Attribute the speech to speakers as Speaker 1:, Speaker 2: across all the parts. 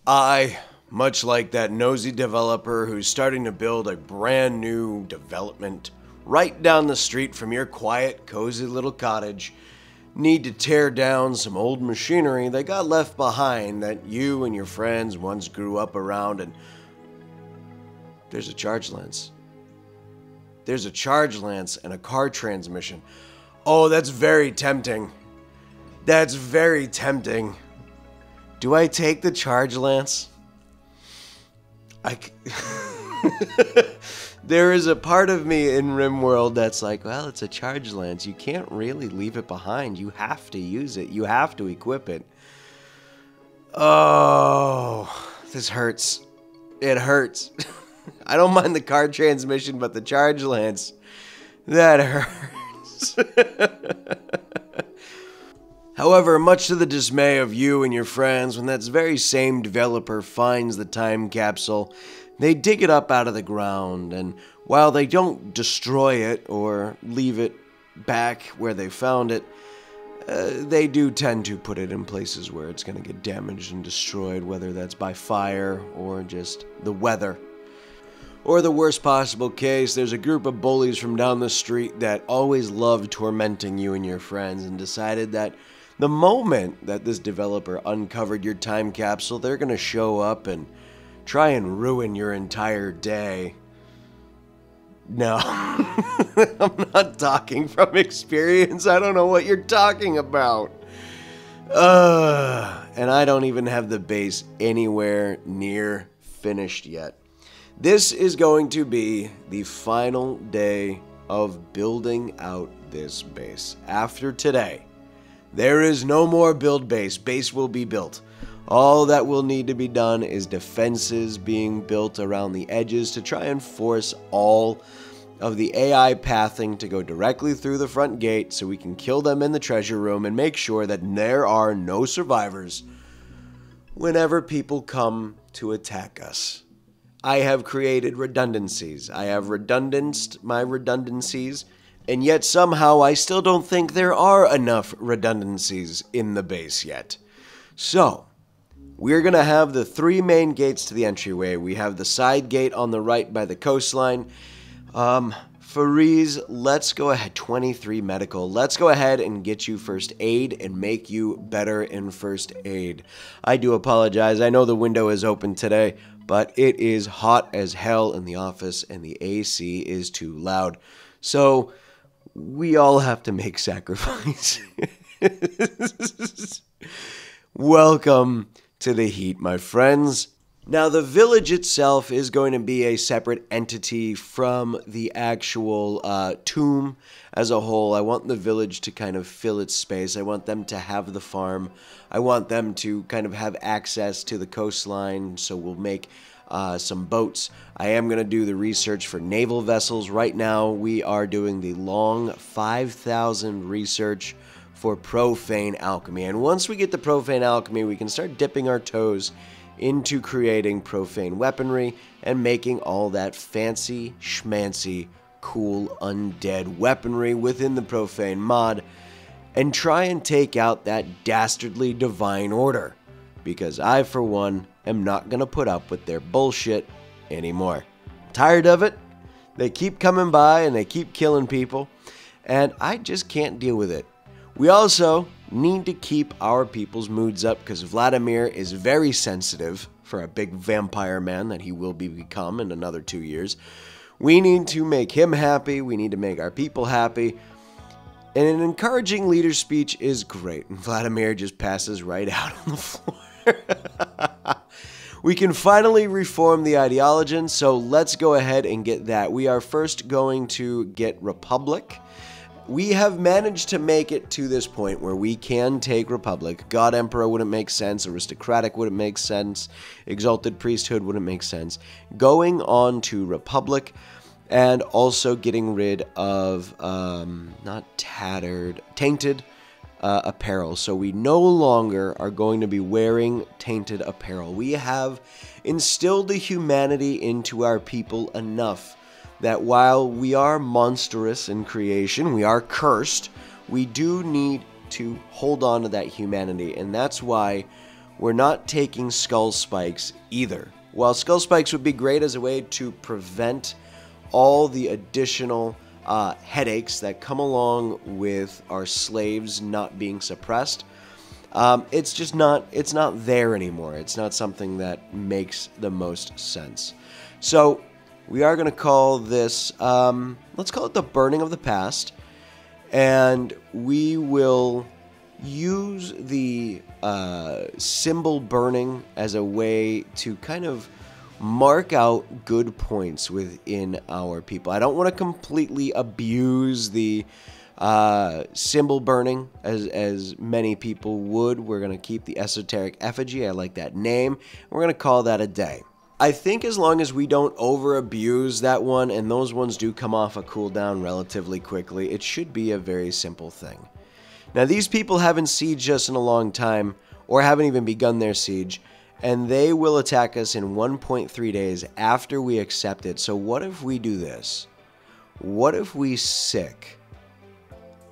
Speaker 1: I, much like that nosy developer who's starting to build a brand new development right down the street from your quiet, cozy little cottage, need to tear down some old machinery that got left behind that you and your friends once grew up around, and there's a charge lens. There's a charge lance and a car transmission. Oh, that's very tempting. That's very tempting. Do I take the charge lance? There is a part of me in Rimworld that's like, well, it's a charge lance. You can't really leave it behind. You have to use it. You have to equip it. Oh, this hurts. It hurts. I don't mind the car transmission, but the charge lance, that hurts. However, much to the dismay of you and your friends, when that very same developer finds the time capsule, they dig it up out of the ground, and while they don't destroy it or leave it back where they found it, they do tend to put it in places where it's going to get damaged and destroyed, whether that's by fire or just the weather. Or the worst possible case, there's a group of bullies from down the street that always loved tormenting you and your friends and decided that the moment that this developer uncovered your time capsule, they're going to show up and try and ruin your entire day. No, I'm not talking from experience. I don't know what you're talking about. And I don't even have the base anywhere near finished yet. This is going to be the final day of building out this base. After today, there is no more build base. Base will be built. All that will need to be done is defenses being built around the edges to try and force all of the AI pathing to go directly through the front gate so we can kill them in the treasure room and make sure that there are no survivors whenever people come to attack us. I have created redundancies. I have redundanced my redundancies, and yet somehow I still don't think there are enough redundancies in the base yet. So, we're going to have the three main gates to the entryway. We have the side gate on the right by the coastline. Fariz, let's go ahead. 23 medical. Let's go ahead and get you first aid and make you better in first aid. I do apologize. I know the window is open today, but it is hot as hell in the office and the AC is too loud. So, we all have to make sacrifices. Welcome to the heat, my friends. Now, the village itself is going to be a separate entity from the actual tomb as a whole. I want the village to kind of fill its space. I want them to have the farm. I want them to kind of have access to the coastline, so we'll make some boats. I am going to do the research for naval vessels. Right now, we are doing the long 5,000 research for Profaned alchemy. And once we get the Profaned alchemy, we can start dipping our toes into creating Profaned weaponry and making all that fancy, schmancy, cool, undead weaponry within the Profaned mod and try and take out that dastardly divine order. Because I, for one, am not going to put up with their bullshit anymore. Tired of it. They keep coming by and they keep killing people, and I just can't deal with it. We also need to keep our people's moods up because Vladimir is very sensitive for a big vampire man that he will become in another 2 years. We need to make him happy. We need to make our people happy. And an encouraging leader speech is great. And Vladimir just passes right out on the floor. We can finally reform the ideologian, so let's go ahead and get that. We are first going to get Republic. We have managed to make it to this point where we can take Republic. God Emperor wouldn't make sense. Aristocratic wouldn't make sense. Exalted Priesthood wouldn't make sense. Going on to Republic and also getting rid of, tainted apparel. So we no longer are going to be wearing tainted apparel. We have instilled the humanity into our people enough that while we are monstrous in creation, we are cursed, we do need to hold on to that humanity. And that's why we're not taking skull spikes either. While skull spikes would be great as a way to prevent all the additional headaches that come along with our slaves not being suppressed, it's just not, it's not there anymore. It's not something that makes the most sense. So we are going to call this, let's call it the burning of the past, and we will use the symbol burning as a way to kind of mark out good points within our people. I don't want to completely abuse the symbol burning as many people would. We're going to keep the esoteric effigy. I like that name. We're going to call that a day. I think as long as we don't over abuse that one, and those ones do come off a cooldown relatively quickly, it should be a very simple thing. Now, these people haven't sieged us in a long time, or haven't even begun their siege, and they will attack us in 1.3 days after we accept it. So what if we do this? What if we sick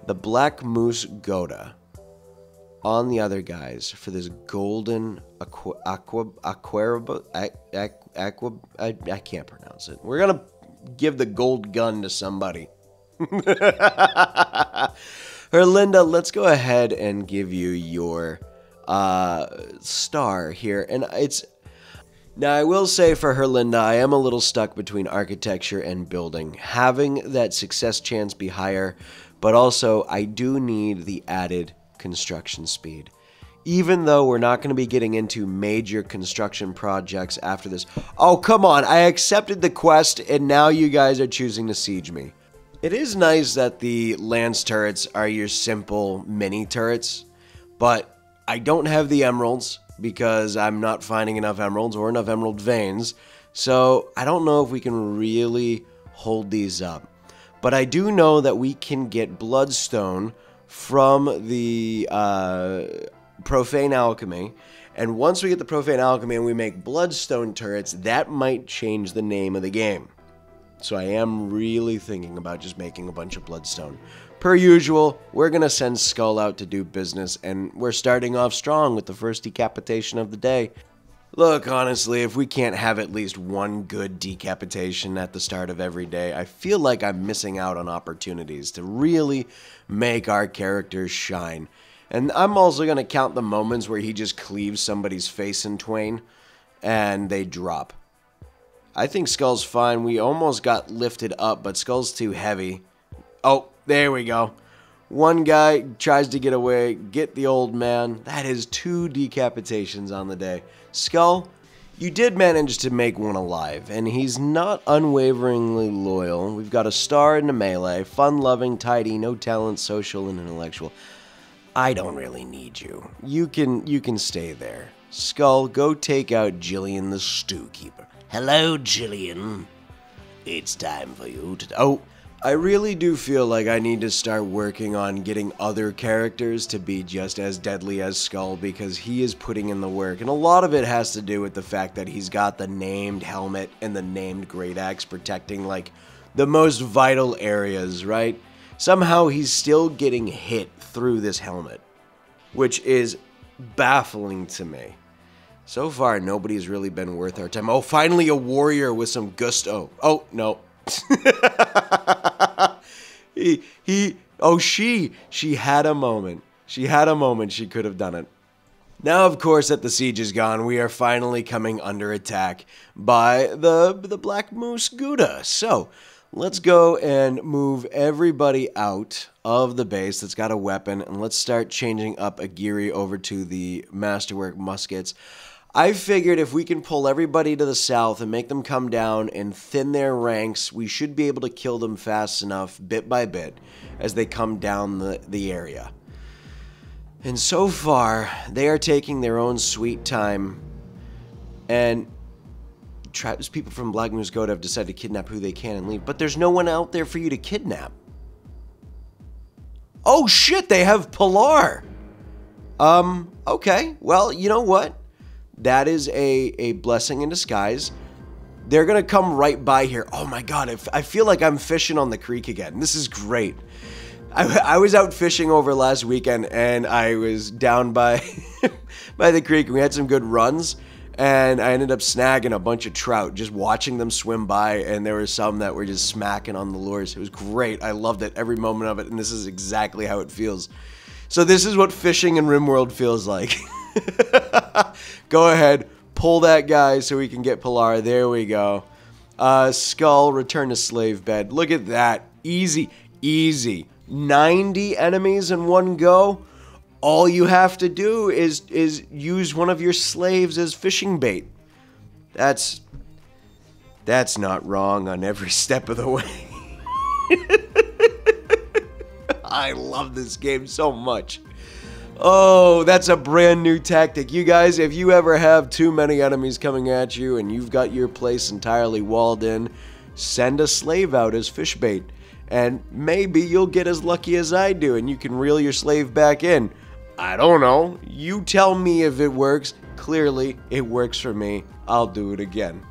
Speaker 1: the Black Moose Goda on the other guys for this golden I can't pronounce it. We're gonna give the gold gun to somebody. Herlinda, let's go ahead and give you your star here. And it's, now I will say for Herlinda, I am a little stuck between architecture and building. Having that success chance be higher, but also I do need the added construction speed. Even though we're not going to be getting into major construction projects after this. Oh, come on. I accepted the quest, and now you guys are choosing to siege me. It is nice that the lance turrets are your simple mini turrets, but I don't have the emeralds because I'm not finding enough emeralds or enough emerald veins, so I don't know if we can really hold these up. But I do know that we can get bloodstone from the Profaned alchemy, and once we get the Profaned alchemy and we make bloodstone turrets, that might change the name of the game. So I am really thinking about just making a bunch of bloodstone. Per usual, we're gonna send Skull out to do business, and we're starting off strong with the first decapitation of the day. Look, honestly, if we can't have at least one good decapitation at the start of every day, I feel like I'm missing out on opportunities to really make our characters shine. And I'm also going to count the moments where he just cleaves somebody's face in twain and they drop. I think Skull's fine. We almost got lifted up, but Skull's too heavy. Oh, there we go. One guy tries to get away, get the old man. That is 2 decapitations on the day. Skull, you did manage to make one alive, and he's not unwaveringly loyal. We've got a star in the melee, fun-loving, tidy, no talent, social, and intellectual. I don't really need you. You can stay there. Skull, go take out Jillian the Stew Keeper. Hello, Jillian. It's time for you to... Oh, I really do feel like I need to start working on getting other characters to be just as deadly as Skull, because he is putting in the work. And a lot of it has to do with the fact that he's got the named helmet and the named great axe protecting, like, the most vital areas, right? Somehow he's still getting hit through this helmet, which is baffling to me. So far, nobody's really been worth our time. Oh, finally a warrior with some gusto. Oh, no. She had a moment. She had a moment she could have done it. Now, of course, that the siege is gone, we are finally coming under attack by the Black Moose Gouda. So, let's go and move everybody out of the base that's got a weapon, and let's start changing up Agiri over to the Masterwork muskets. I figured if we can pull everybody to the south and make them come down and thin their ranks, we should be able to kill them fast enough, bit by bit, as they come down the area. And so far, they are taking their own sweet time, and people from Black Moose Goat have decided to kidnap who they can and leave, but there's no one out there for you to kidnap. Oh shit, they have Pilar! Okay, well, you know what? That is a blessing in disguise. They're gonna come right by here. Oh my god, I feel like I'm fishing on the creek again. This is great. I was out fishing over last weekend, and I was down by by the creek, and we had some good runs, and I ended up snagging a bunch of trout, just watching them swim by, and there were some that were just smacking on the lures. It was great. I loved it, every moment of it, and this is exactly how it feels. So this is what fishing in Rimworld feels like. Go ahead, pull that guy so we can get Pilar. There we go. Skull, return to slave bed. Look at that. Easy, easy. 90 enemies in one go. All you have to do is use one of your slaves as fishing bait. That's not wrong on every step of the way. I love this game so much. Oh, that's a brand new tactic. You guys, if you ever have too many enemies coming at you and you've got your place entirely walled in, send a slave out as fish bait. And maybe you'll get as lucky as I do and you can reel your slave back in. I don't know. You tell me if it works. Clearly, it works for me. I'll do it again.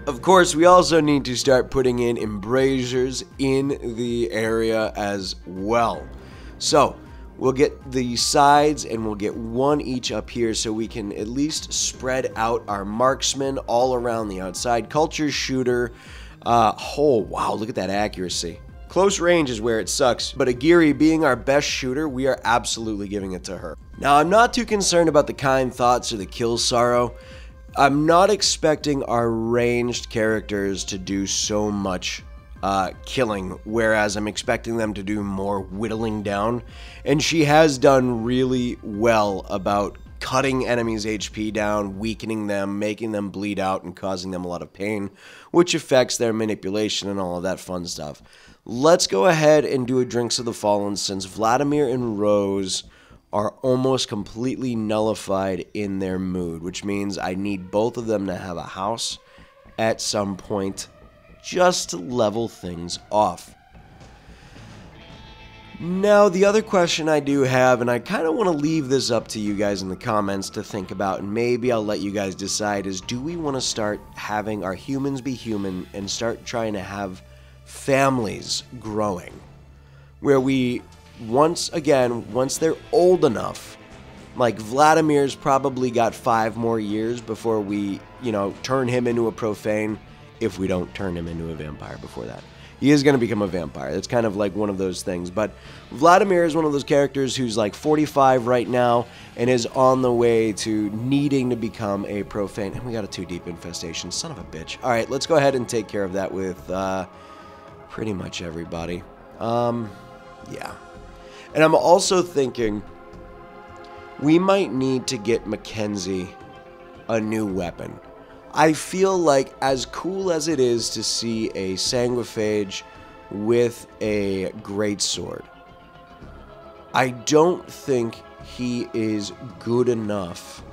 Speaker 1: Of course, we also need to start putting in embrasures in the area as well. So, we'll get the sides and we'll get one each up here so we can at least spread out our marksmen all around the outside. Culture shooter. Oh, wow, look at that accuracy. Close range is where it sucks, but Agiri being our best shooter, we are absolutely giving it to her. Now, I'm not too concerned about the kind thoughts or the kill sorrow. I'm not expecting our ranged characters to do so much killing, whereas I'm expecting them to do more whittling down, and she has done really well about cutting enemies' HP down, weakening them, making them bleed out, and causing them a lot of pain, which affects their manipulation and all of that fun stuff. Let's go ahead and do a Drinks of the Fallen, since Vladimir and Rose are almost completely nullified in their mood, which means I need both of them to have a house at some point just to level things off. Now, the other question I do have, and I kind of want to leave this up to you guys in the comments to think about, and maybe I'll let you guys decide, is do we want to start having our humans be human and start trying to have families growing? Where we, once they're old enough, like Vladimir's probably got 5 more years before we, turn him into a profane, if we don't turn him into a vampire before that. He is going to become a vampire. That's kind of like one of those things. But Vladimir is one of those characters who's like 45 right now and is on the way to needing to become a profane. And we got a 2-deep infestation. Son of a bitch. All right, let's go ahead and take care of that with pretty much everybody. Yeah. And I'm also thinking we might need to get Mackenzie a new weapon. I feel like, as cool as it is to see a sanguiphage with a greatsword, I don't think he is good enough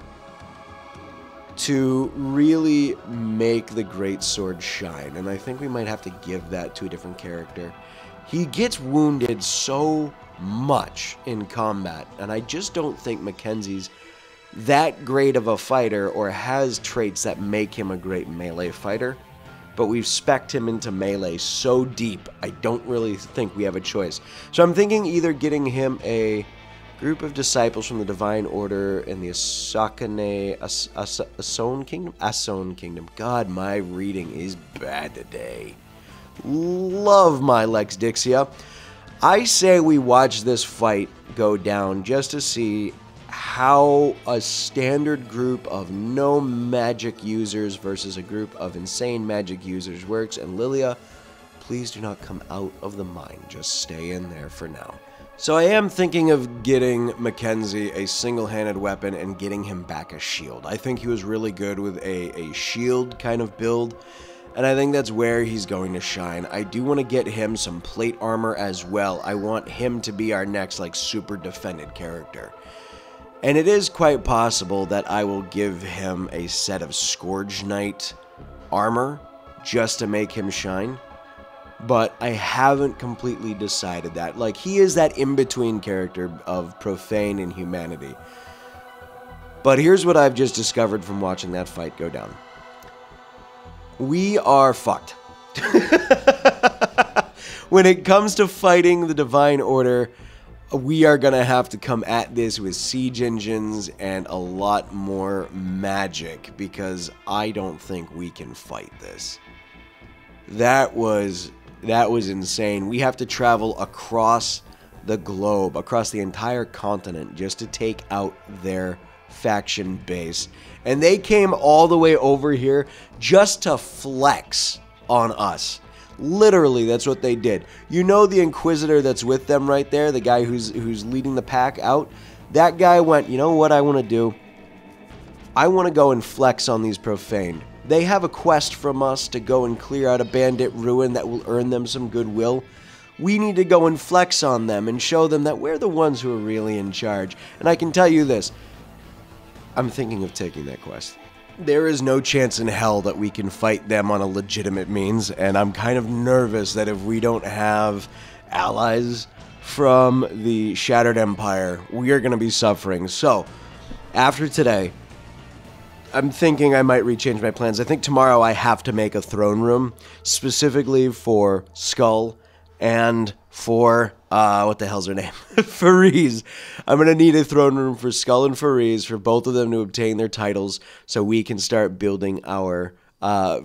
Speaker 1: to really make the greatsword shine, and I think we might have to give that to a different character. He gets wounded so much in combat, and I just don't think Mackenzie's that great of a fighter or has traits that make him a great melee fighter, but we've spec'd him into melee so deep, I don't really think we have a choice. So I'm thinking either getting him a group of disciples from the Divine Order in the Asone Kingdom. God, my reading is bad today. Love my Lex Dixia. I say we watch this fight go down just to see how a standard group of no magic users versus a group of insane magic users works. And Lilia, please do not come out of the mine. Just stay in there for now. So I am thinking of getting Mackenzie a single-handed weapon and getting him back a shield. I think he was really good with a shield kind of build, and I think that's where he's going to shine. I do want to get him some plate armor as well. I want him to be our next super defended character. And it is quite possible that I will give him a set of Scourge Knight armor just to make him shine. But I haven't completely decided that. Like, he is that in-between character of profane and humanity. But here's what I've just discovered from watching that fight go down. We are fucked. when it comes to fighting the Divine Order, we are going to have to come at this with siege engines and a lot more magic, because I don't think we can fight this. That was insane. We have to travel across the globe, across the entire continent, just to take out their faction base. And they came all the way over here just to flex on us. Literally, that's what they did. You know the Inquisitor that's with them right there, the guy who's leading the pack out? That guy went, you know what I want to do? I want to go and flex on these Profaned. They have a quest from us to go and clear out a bandit ruin that will earn them some goodwill. We need to go and flex on them and show them that we're the ones who are really in charge. And I can tell you this, I'm thinking of taking that quest. There is no chance in hell that we can fight them on a legitimate means, and I'm kind of nervous that if we don't have allies from the Shattered Empire, we are going to be suffering. So, after today, I'm thinking I might rechange my plans. I think tomorrow I have to make a throne room, specifically for Skull and for, what the hell's her name? Fareeze. I'm going to need a throne room for Skull and Fareeze, for both of them to obtain their titles, so we can start building our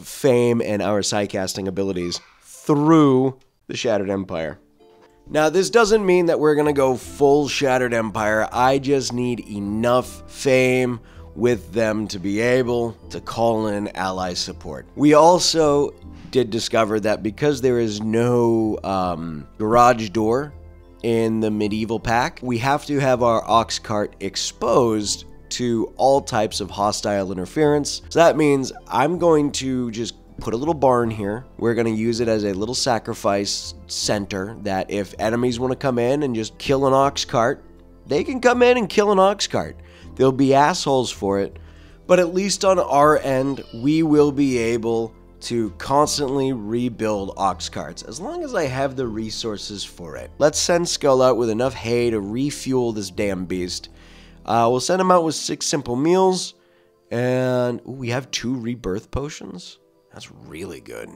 Speaker 1: fame and our sidecasting abilities through the Shattered Empire. Now, this doesn't mean that we're going to go full Shattered Empire. I just need enough fame with them to be able to call in ally support. We also did discover that because there is no garage door in the medieval pack, we have to have our ox cart exposed to all types of hostile interference. So that means I'm going to just put a little barn here. We're going to use it as a little sacrifice center that if enemies want to come in and just kill an ox cart, they can come in and kill an ox cart. There'll be assholes for it, but at least on our end, we will be able to constantly rebuild ox carts, as long as I have the resources for it. Let's send Skull out with enough hay to refuel this damn beast. We'll send him out with 6 simple meals, and ooh, we have 2 rebirth potions. That's really good.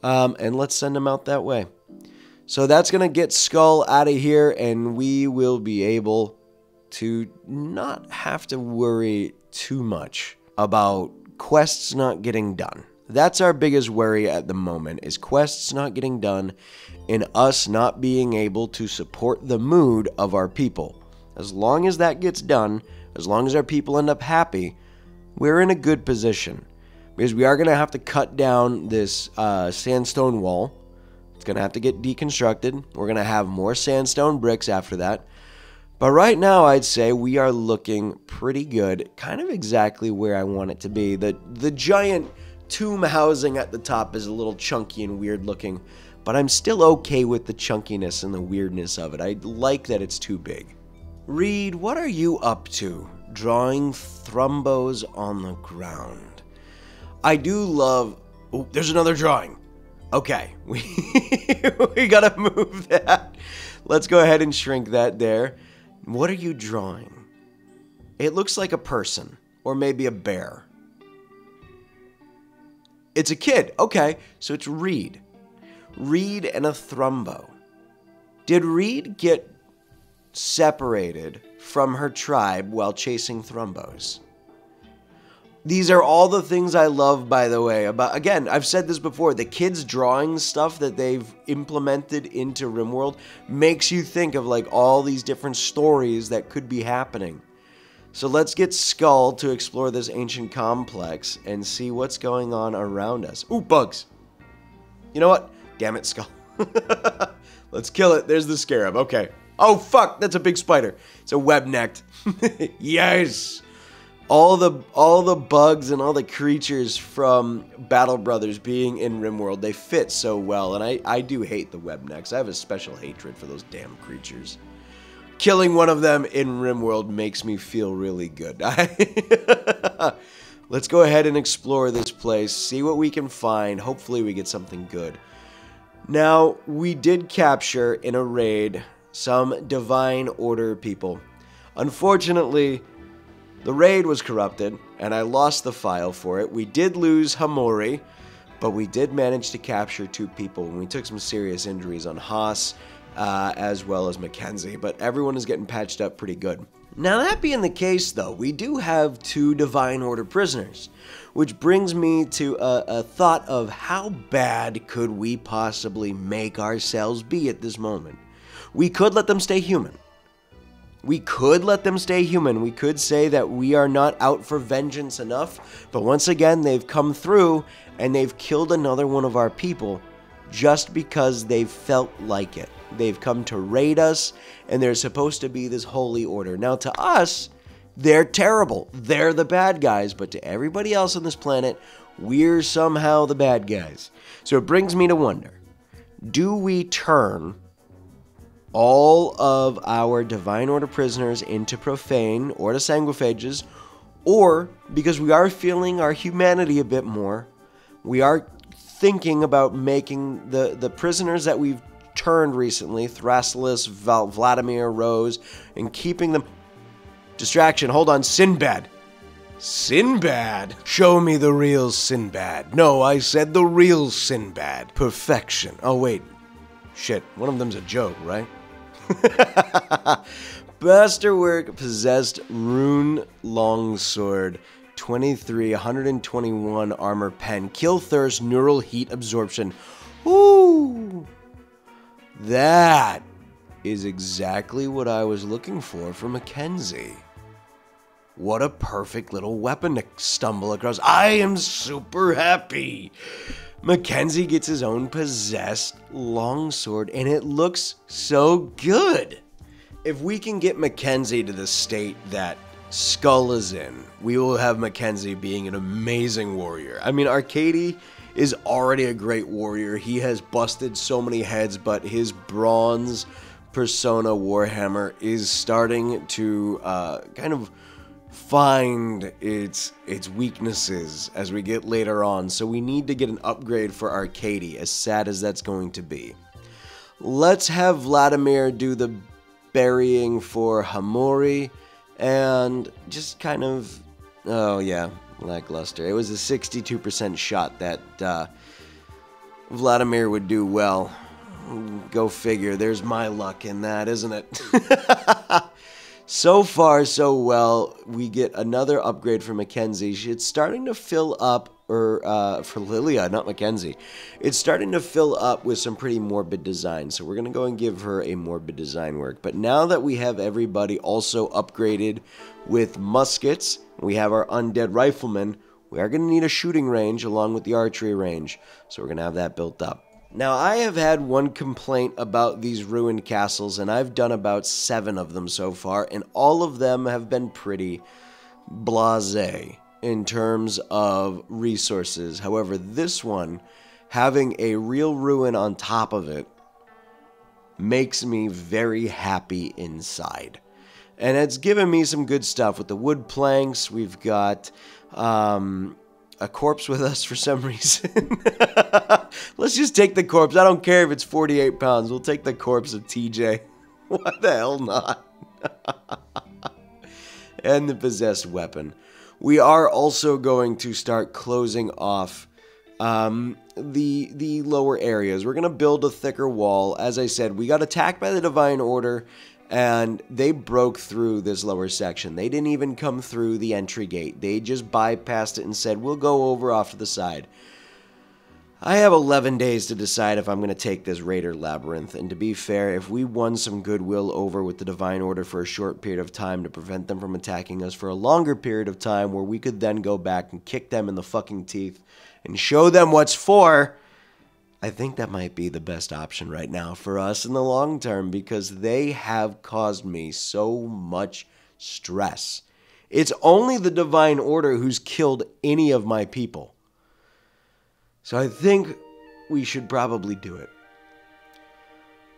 Speaker 1: And let's send him out that way. So that's going to get Skull out of here, and we will be able to not have to worry too much about quests not getting done. That's our biggest worry at the moment, is quests not getting done and us not being able to support the mood of our people. As long as that gets done, as long as our people end up happy, we're in a good position. Because we are going to have to cut down this sandstone wall. It's going to have to get deconstructed. We're going to have more sandstone bricks after that. But right now, I'd say we are looking pretty good. Kind of exactly where I want it to be. The giant tomb housing at the top is a little chunky and weird looking. But I'm still okay with the chunkiness and the weirdness of it. I like that it's too big. Reed, what are you up to? Drawing thrombos on the ground. I do love... Oh, there's another drawing. Okay, we gotta move that. Let's go ahead and shrink that there. What are you drawing? It looks like a person, or maybe a bear. It's a kid. Okay, so it's Reed. Reed and a thrombo. Did Reed get separated from her tribe while chasing thrombos? These are all the things I love, by the way. About, again, I've said this before, the kids' drawing stuff that they've implemented into Rimworld makes you think of like all these different stories that could be happening. So let's get Skull to explore this ancient complex and see what's going on around us. Ooh, bugs. You know what? Damn it, Skull. Let's kill it. There's the scarab. Okay. Oh, fuck. That's a big spider. It's a web-necked. Yes. All the bugs and all the creatures from Battle Brothers being in Rimworld, they fit so well. And I do hate the webnecks. I have a special hatred for those damn creatures. Killing one of them in Rimworld makes me feel really good. Let's go ahead and explore this place, see what we can find. Hopefully we get something good. Now, we did capture in a raid some Divine Order people. Unfortunately, the raid was corrupted, and I lost the file for it. We did lose Hamori, but we did manage to capture 2 people, and we took some serious injuries on Haas, as well as Mackenzie, but everyone is getting patched up pretty good. Now, that being the case, though, we do have 2 Divine Order prisoners, which brings me to a thought of how bad could we possibly make ourselves be at this moment. We could let them stay human. We could let them stay human. We could say that we are not out for vengeance enough, but once again, they've come through and they've killed another one of our people just because they've felt like it. They've come to raid us, and they're supposed to be this holy order. Now, to us, they're terrible. They're the bad guys, but to everybody else on this planet, we're somehow the bad guys. So it brings me to wonder, do we turn all of our Divine Order prisoners into Profaned or to Sanguiphages, or, because we are feeling our humanity a bit more, we are thinking about making the prisoners that we've turned recently, Thrasyllus, Vladimir, Rose, and keeping them... Distraction, hold on, Sinbad. Sinbad? Show me the real Sinbad. No, I said the real Sinbad. Perfection. Oh, wait. Shit, one of them's a joke, right? Masterwork Possessed Rune Longsword. 23, 121 armor pen. Kill thirst, neural heat absorption. Ooh! That is exactly what I was looking for Mackenzie. What a perfect little weapon to stumble across. I am super happy. Mackenzie gets his own possessed longsword, and it looks so good. If we can get Mackenzie to the state that Skull is in, we will have Mackenzie being an amazing warrior. I mean, Arcady is already a great warrior. He has busted so many heads, but his bronze persona Warhammer is starting to kind of find its weaknesses as we get later on. So we need to get an upgrade for Arcady, as sad as that's going to be. Let's have Vladimir do the burying for Hamori, and just kind of, oh yeah, lackluster. It was a 62% shot that Vladimir would do well. Go figure. There's my luck in that, isn't it? So far, so well. We get another upgrade for Mackenzie. It's starting to fill up, or for Lilia, not Mackenzie. It's starting to fill up with some pretty morbid design. So we're going to go and give her a morbid design work. But now that we have everybody also upgraded with muskets, we have our undead riflemen, we are going to need a shooting range along with the archery range. So we're going to have that built up. Now, I have had one complaint about these ruined castles, and I've done about 7 of them so far, and all of them have been pretty blasé in terms of resources. However, this one, having a real ruin on top of it, makes me very happy inside. And it's given me some good stuff with the wood planks. We've got a corpse with us for some reason. Let's just take the corpse. I don't care if it's 48 pounds. We'll take the corpse of TJ. Why the hell not? And the possessed weapon. We are also going to start closing off the lower areas. We're going to build a thicker wall. As I said, we got attacked by the Divine Order, and they broke through this lower section. They didn't even come through the entry gate. They just bypassed it and said, we'll go over off to the side. I have 11 days to decide if I'm going to take this Raider Labyrinth, and to be fair, if we won some goodwill over with the Divine Order for a short period of time to prevent them from attacking us for a longer period of time, where we could then go back and kick them in the fucking teeth and show them what's for, I think that might be the best option right now for us in the long term, because they have caused me so much stress. It's only the Divine Order who's killed any of my people. So I think we should probably do it.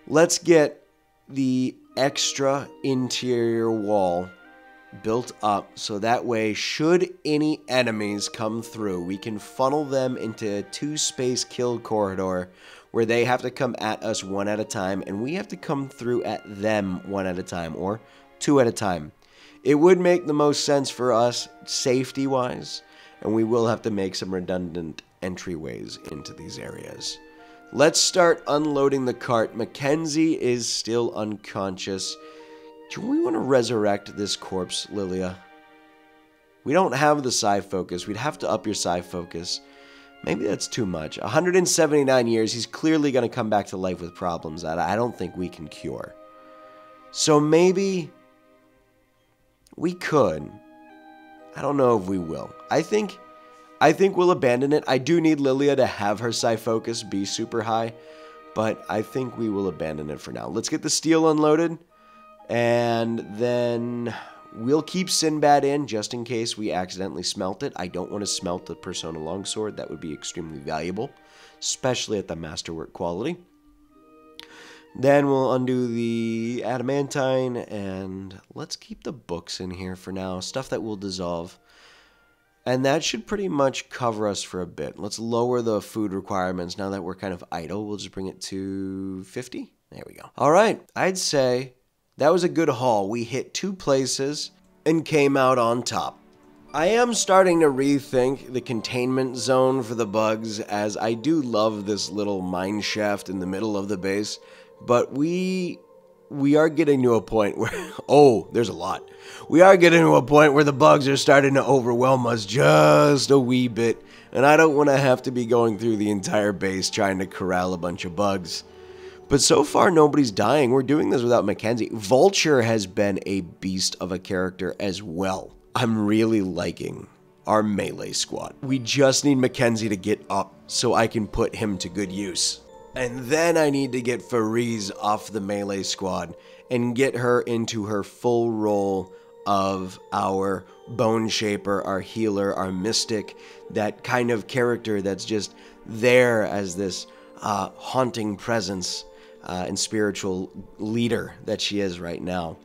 Speaker 1: Let's get the extra interior wall built up, so that way, should any enemies come through, we can funnel them into a 2-space kill corridor where they have to come at us 1 at a time, and we have to come through at them 1 at a time, or 2 at a time. It would make the most sense for us, safety-wise, and we will have to make some redundant entryways into these areas. Let's start unloading the cart. Mackenzie is still unconscious. Do we want to resurrect this corpse, Lilia? We don't have the psi focus. We'd have to up your psi focus. Maybe that's too much. 179 years. He's clearly going to come back to life with problems that I don't think we can cure. So maybe we could. I don't know if we will. I think we'll abandon it. I do need Lilia to have her psi focus be super high, but I think we will abandon it for now. Let's get the steel unloaded, and then we'll keep Sinbad in just in case we accidentally smelt it. I don't want to smelt the Persona Longsword. That would be extremely valuable, especially at the masterwork quality. Then we'll undo the adamantine, and let's keep the books in here for now. Stuff that will dissolve. And that should pretty much cover us for a bit. Let's lower the food requirements now that we're kind of idle. We'll just bring it to 50. There we go. All right, I'd say that was a good haul. We hit 2 places and came out on top. I am starting to rethink the containment zone for the bugs, as I do love this little mine shaft in the middle of the base, but we are getting to a point where, oh, there's a lot. We are getting to a point where the bugs are starting to overwhelm us just a wee bit, and I don't want to have to be going through the entire base trying to corral a bunch of bugs. But so far, nobody's dying. We're doing this without Mackenzie. Vulture has been a beast of a character as well. I'm really liking our melee squad. We just need Mackenzie to get up so I can put him to good use. And then I need to get Fariz off the melee squad and get her into her full role of our bone shaper, our healer, our mystic, that kind of character that's just there as this haunting presence and spiritual leader that she is right now.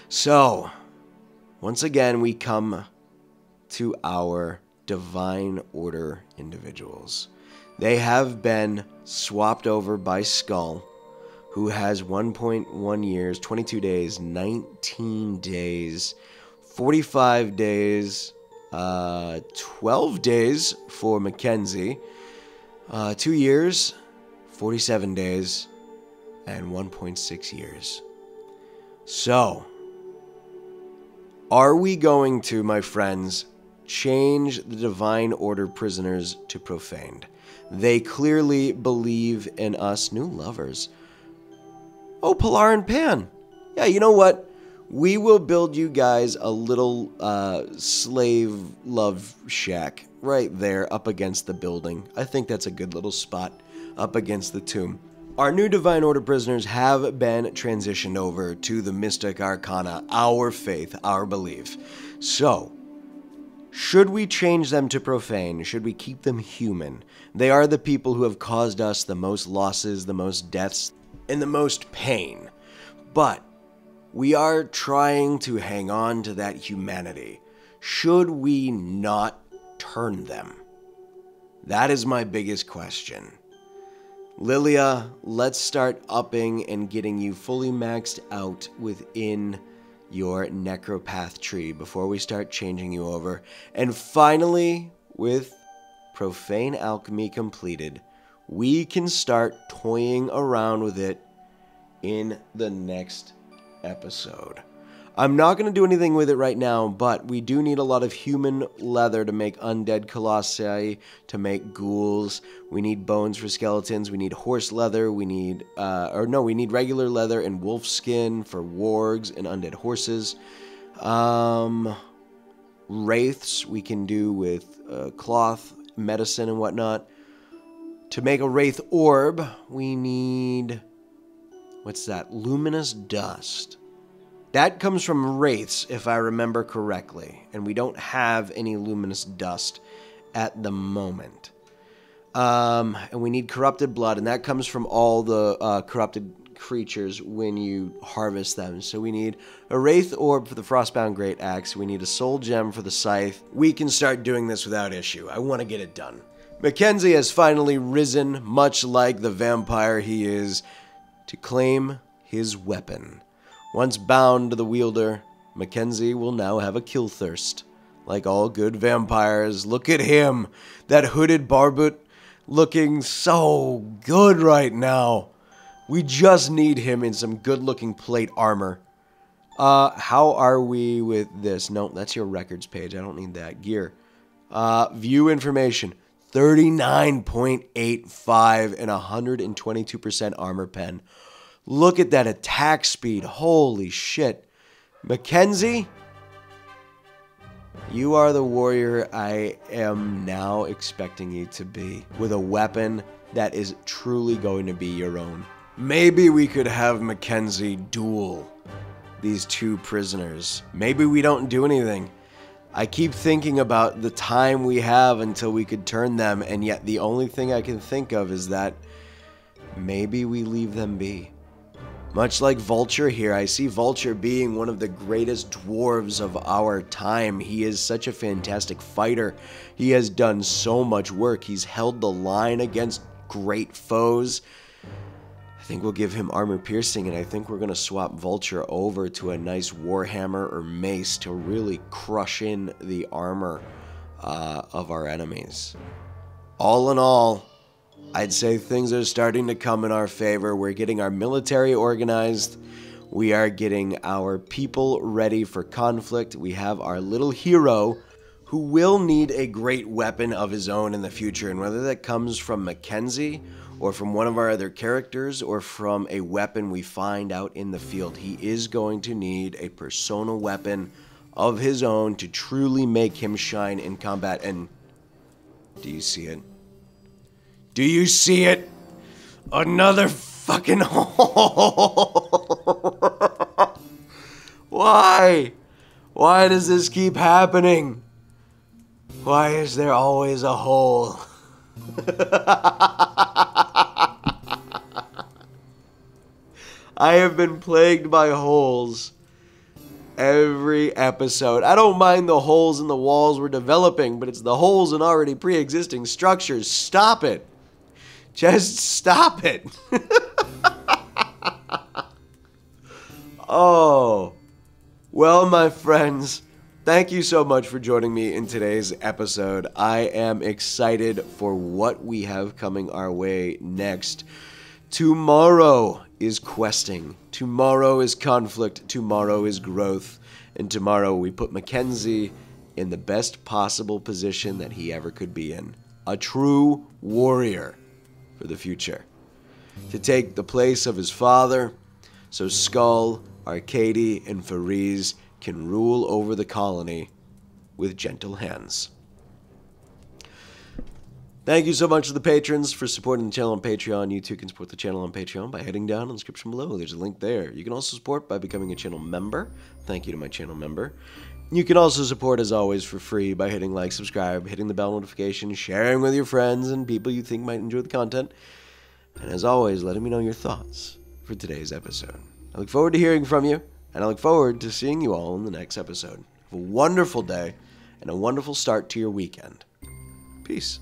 Speaker 1: So, once again, we come to our Divine Order individuals. They have been swapped over by Skull, who has 1.1 years, 22 days, 19 days, 45 days, 12 days for Mackenzie, 2 years, 47 days, and 1.6 years. So, are we going to, my friends, change the Divine Order prisoners to Profaned? They clearly believe in us. New lovers. Oh, Pilar and Pan. Yeah, you know what? We will build you guys a little slave love shack right there up against the building. I think that's a good little spot up against the tomb. Our new Divine Order prisoners have been transitioned over to the Mystic Arcana, our faith, our belief. So, should we change them to profane? Should we keep them human? They are the people who have caused us the most losses, the most deaths, and the most pain. But we are trying to hang on to that humanity. Should we not turn them? That is my biggest question. Lilia, let's start upping and getting you fully maxed out within your necropath tree before we start changing you over. And finally, with Profane Alchemy completed, we can start toying around with it in the next episode. I'm not going to do anything with it right now, but we do need a lot of human leather to make undead colossi, to make ghouls. We need bones for skeletons. We need horse leather. We need, we need regular leather and wolf skin for wargs and undead horses. Wraiths we can do with cloth, medicine, and whatnot. To make a wraith orb, we need, what's that? Luminous dust. That comes from wraiths, if I remember correctly, and we don't have any luminous dust at the moment. And we need corrupted blood, and that comes from all the corrupted creatures when you harvest them. So we need a wraith orb for the frostbound great axe. We need a soul gem for the scythe. We can start doing this without issue. I want to get it done. Mackenzie has finally risen, much like the vampire he is, to claim his weapon. Once bound to the wielder, Mackenzie will now have a kill thirst. like all good vampires. Look at him, that hooded barbut, looking so good right now. We just need him in some good-looking plate armor. How are we with this? No, that's your records page. I don't need that. Gear. View information. 39.85 and 122% armor pen. Look at that attack speed. Holy shit. Mackenzie, you are the warrior I am now expecting you to be, with a weapon that is truly going to be your own. Maybe we could have Mackenzie duel these two prisoners. Maybe we don't do anything. I keep thinking about the time we have until we could turn them, and yet the only thing I can think of is that maybe we leave them be. Much like Vulture here, I see Vulture being one of the greatest dwarves of our time. He is such a fantastic fighter. He has done so much work. He's held the line against great foes. I think we'll give him armor piercing, and I think we're going to swap Vulture over to a nice warhammer or mace to really crush in the armor of our enemies. All in all, I'd say things are starting to come in our favor. We're getting our military organized. We are getting our people ready for conflict. We have our little hero who will need a great weapon of his own in the future, and whether that comes from Mackenzie or from one of our other characters, or from a weapon we find out in the field, he is going to need a persona weapon of his own to truly make him shine in combat. And do you see it? Do you see it? Another fucking hole! Why? Why does this keep happening? Why is there always a hole? I have been plagued by holes every episode. I don't mind the holes in the walls we're developing, but it's the holes in already pre-existing structures. Stop it. Just stop it. Oh. Well, my friends, thank you so much for joining me in today's episode. I am excited for what we have coming our way next. Tomorrow is questing. Tomorrow is conflict. Tomorrow is growth. And tomorrow we put Mackenzie in the best possible position that he ever could be in. A true warrior for the future. To take the place of his father, so Skull, Arcady, and Fariz can rule over the colony with gentle hands. Thank you so much to the patrons for supporting the channel on Patreon. You too can support the channel on Patreon by heading down in the description below. There's a link there. You can also support by becoming a channel member. Thank you to my channel member. You can also support, as always, for free by hitting like, subscribe, hitting the bell notification, sharing with your friends and people you think might enjoy the content. And as always, letting me know your thoughts for today's episode. I look forward to hearing from you, and I look forward to seeing you all in the next episode. Have a wonderful day and a wonderful start to your weekend. Peace.